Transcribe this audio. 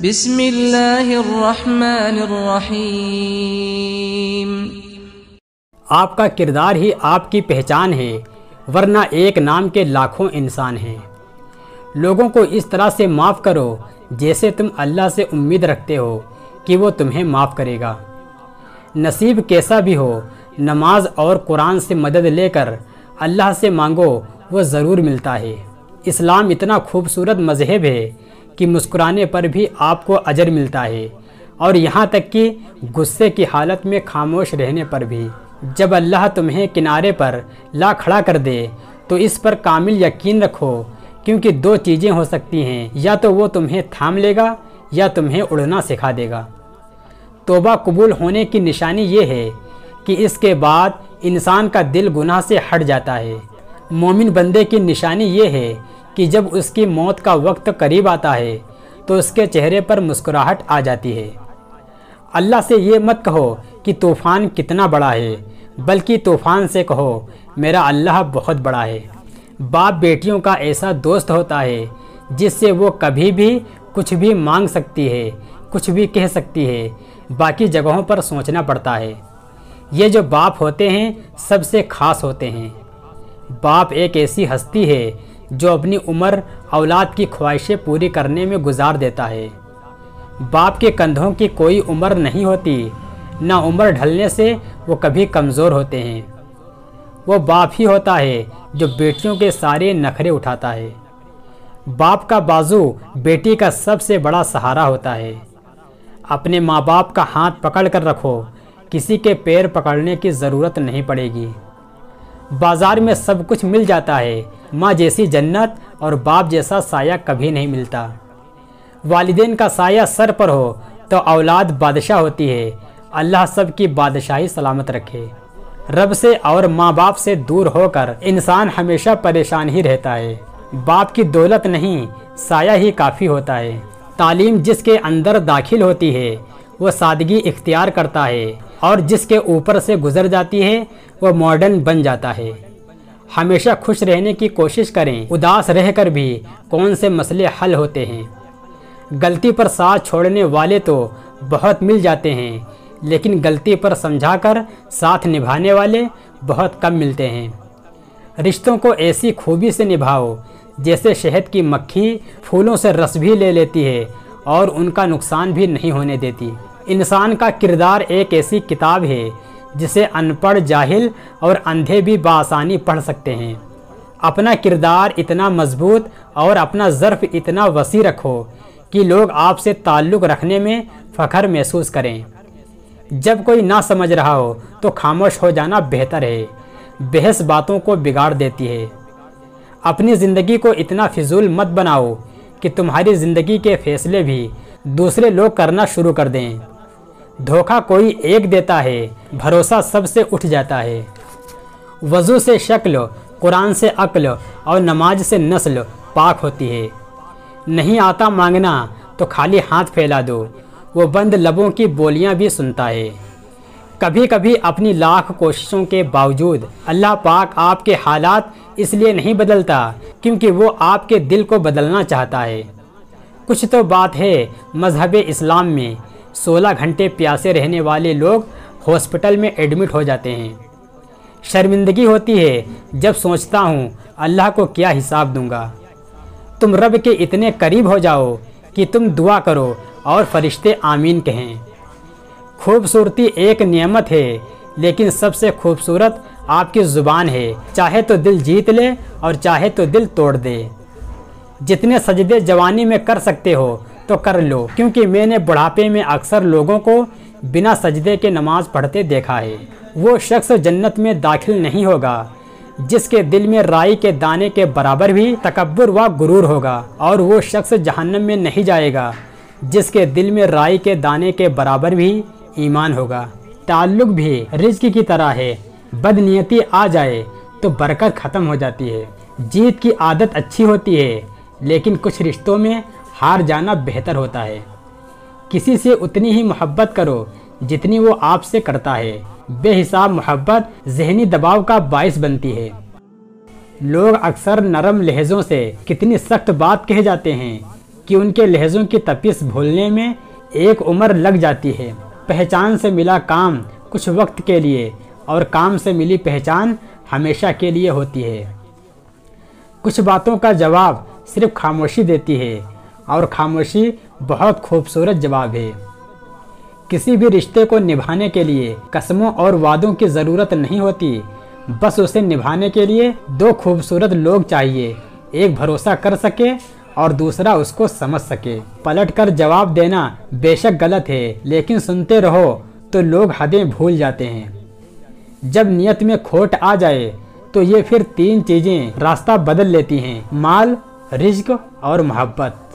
بسم اللہ الرحمن الرحیم۔ آپ کا کردار ہی آپ کی پہچان ہے، ورنہ ایک نام کے لاکھوں انسان ہیں۔ لوگوں کو اس طرح سے معاف کرو جیسے تم اللہ سے امید رکھتے ہو کہ وہ تمہیں معاف کرے گا۔ نصیب کیسا بھی ہو، نماز اور قرآن سے مدد لے کر اللہ سے مانگو، وہ ضرور ملتا ہے۔ اسلام اتنا خوبصورت مذہب ہے کہ مسکرانے پر بھی آپ کو اجر ملتا ہے، اور یہاں تک کہ غصے کی حالت میں خاموش رہنے پر بھی۔ جب اللہ تمہیں کنارے پر لا کھڑا کر دے تو اس پر کامل یقین رکھو، کیونکہ دو چیزیں ہو سکتی ہیں، یا تو وہ تمہیں تھام لے گا یا تمہیں اڑنا سکھا دے گا۔ توبہ قبول ہونے کی نشانی یہ ہے کہ اس کے بعد انسان کا دل گناہ سے ہٹ جاتا ہے۔ مومن بندے کی نشانی یہ ہے کہ جب اس کی موت کا وقت قریب آتا ہے تو اس کے چہرے پر مسکراہٹ آ جاتی ہے۔ اللہ سے یہ مت کہو کہ طوفان کتنا بڑا ہے، بلکہ طوفان سے کہو میرا اللہ بہت بڑا ہے۔ باپ بیٹیوں کا ایسا دوست ہوتا ہے جس سے وہ کبھی بھی کچھ بھی مانگ سکتی ہے، کچھ بھی کہہ سکتی ہے، باقی جگہوں پر سوچنا پڑتا ہے۔ یہ جو باپ ہوتے ہیں سب سے خاص ہوتے ہیں۔ باپ ایک ایسی ہستی ہے جو اپنی عمر اولاد کی خواہشیں پوری کرنے میں گزار دیتا ہے۔ باپ کے کندھوں کی کوئی عمر نہیں ہوتی، نہ عمر ڈھلنے سے وہ کبھی کمزور ہوتے ہیں۔ وہ باپ ہی ہوتا ہے جو بیٹیوں کے سارے نخرے اٹھاتا ہے۔ باپ کا بازو بیٹی کا سب سے بڑا سہارا ہوتا ہے۔ اپنے ماں باپ کا ہاتھ پکڑ کر رکھو، کسی کے پیر پکڑنے کی ضرورت نہیں پڑے گی۔ بازار میں سب کچھ مل جاتا ہے، ماں جیسی جنت اور باپ جیسا سایہ کبھی نہیں ملتا۔ والدین کا سایہ سر پر ہو تو اولاد بادشاہ ہوتی ہے۔ اللہ سب کی بادشاہی سلامت رکھے۔ رب سے اور ماں باپ سے دور ہو کر انسان ہمیشہ پریشان ہی رہتا ہے۔ باپ کی دولت نہیں، سایہ ہی کافی ہوتا ہے۔ تعلیم جس کے اندر داخل ہوتی ہے وہ سادگی اختیار کرتا ہے، اور جس کے اوپر سے گزر جاتی ہے وہ ماڈرن بن جاتا ہے۔ ہمیشہ خوش رہنے کی کوشش کریں، اداس رہ کر بھی کون سے مسئلے حل ہوتے ہیں۔ غلطی پر ساتھ چھوڑنے والے تو بہت مل جاتے ہیں، لیکن غلطی پر سمجھا کر ساتھ نبھانے والے بہت کم ملتے ہیں۔ رشتوں کو ایسی خوبی سے نبھاؤ جیسے شہد کی مکھی پھولوں سے رس بھی لے لیتی ہے اور ان کا نقصان بھی نہیں ہونے دیتی۔ انسان کا کردار ایک ایسی کتاب ہے جسے ان پڑھ، جاہل اور اندھے بھی بآسانی پڑھ سکتے ہیں۔ اپنا کردار اتنا مضبوط اور اپنا ظرف اتنا وسیع رکھو کہ لوگ آپ سے تعلق رکھنے میں فخر محسوس کریں۔ جب کوئی نہ سمجھ رہا ہو تو خاموش ہو جانا بہتر ہے، بحث باتوں کو بگاڑ دیتی ہے۔ اپنی زندگی کو اتنا فضول مت بناؤ کہ تمہاری زندگی کے فیصلے بھی دوسرے لوگ کرنا شروع کر دیں۔ دھوکہ کوئی ایک دیتا ہے، بھروسہ سب سے اٹھ جاتا ہے۔ وضو سے شکل، قرآن سے عقل اور نماز سے نسل پاک ہوتی ہے۔ نہیں آتا مانگنا تو خالی ہاتھ پھیلا دو، وہ بند لبوں کی بولیاں بھی سنتا ہے۔ کبھی کبھی اپنی لاکھ کوششوں کے باوجود اللہ پاک آپ کے حالات اس لیے نہیں بدلتا کیونکہ وہ آپ کے دل کو بدلنا چاہتا ہے۔ کچھ تو بات ہے مذہب اسلام میں 16 گھنٹے پیاسے رہنے والے لوگ ہاسپٹل میں ایڈمٹ ہو جاتے ہیں۔ شرمندگی ہوتی ہے جب سوچتا ہوں اللہ کو کیا حساب دوں گا۔ تم رب کے اتنے قریب ہو جاؤ کہ تم دعا کرو اور فرشتے آمین کہیں۔ خوبصورتی ایک نعمت ہے، لیکن سب سے خوبصورت آپ کی زبان ہے، چاہے تو دل جیت لے اور چاہے تو دل توڑ دے۔ جتنے سجدے جوانی میں کر سکتے ہو تو کر لو، کیونکہ میں نے بڑھاپے میں اکثر لوگوں کو بنا سجدے کے نماز پڑھتے دیکھا ہے۔ وہ شخص جنت میں داخل نہیں ہوگا جس کے دل میں رائی کے دانے کے برابر بھی تکبر و غرور ہوگا، اور وہ شخص جہنم میں نہیں جائے گا جس کے دل میں رائی کے دانے کے برابر بھی ایمان ہوگا۔ تعلق بھی رزق کی طرح ہے، بدنیتی آ جائے تو برکت ختم ہو جاتی ہے۔ جیت کی عادت اچھی ہوتی ہے، لیکن کچھ رشتوں میں ہار جانا بہتر ہوتا ہے۔ کسی سے اتنی ہی محبت کرو جتنی وہ آپ سے کرتا ہے۔ بے حساب محبت ذہنی دباؤ کا باعث بنتی ہے۔ لوگ اکثر نرم لہجوں سے کتنی سخت بات کہہ جاتے ہیں، کہ ان کے لہجوں کی تپش بھولنے میں ایک عمر لگ جاتی ہے۔ پہچان سے ملا کام کچھ وقت کے لیے اور کام سے ملی پہچان ہمیشہ کے لیے ہوتی ہے۔ کچھ باتوں کا جواب صرف خاموشی دیتی ہے اور خاموشی بہت خوبصورت جواب ہے۔ کسی بھی رشتے کو نبھانے کے لیے قسموں اور وعدوں کی ضرورت نہیں ہوتی، بس اسے نبھانے کے لیے دو خوبصورت لوگ چاہیے، ایک بھروسہ کر سکے اور دوسرا اس کو سمجھ سکے۔ پلٹ کر جواب دینا بے شک غلط ہے، لیکن سنتے رہو تو لوگ حدیں بھول جاتے ہیں۔ جب نیت میں کھوٹ آ جائے تو یہ پھر تین چیزیں راستہ بدل لیتی ہیں: مال، رزق اور محبت۔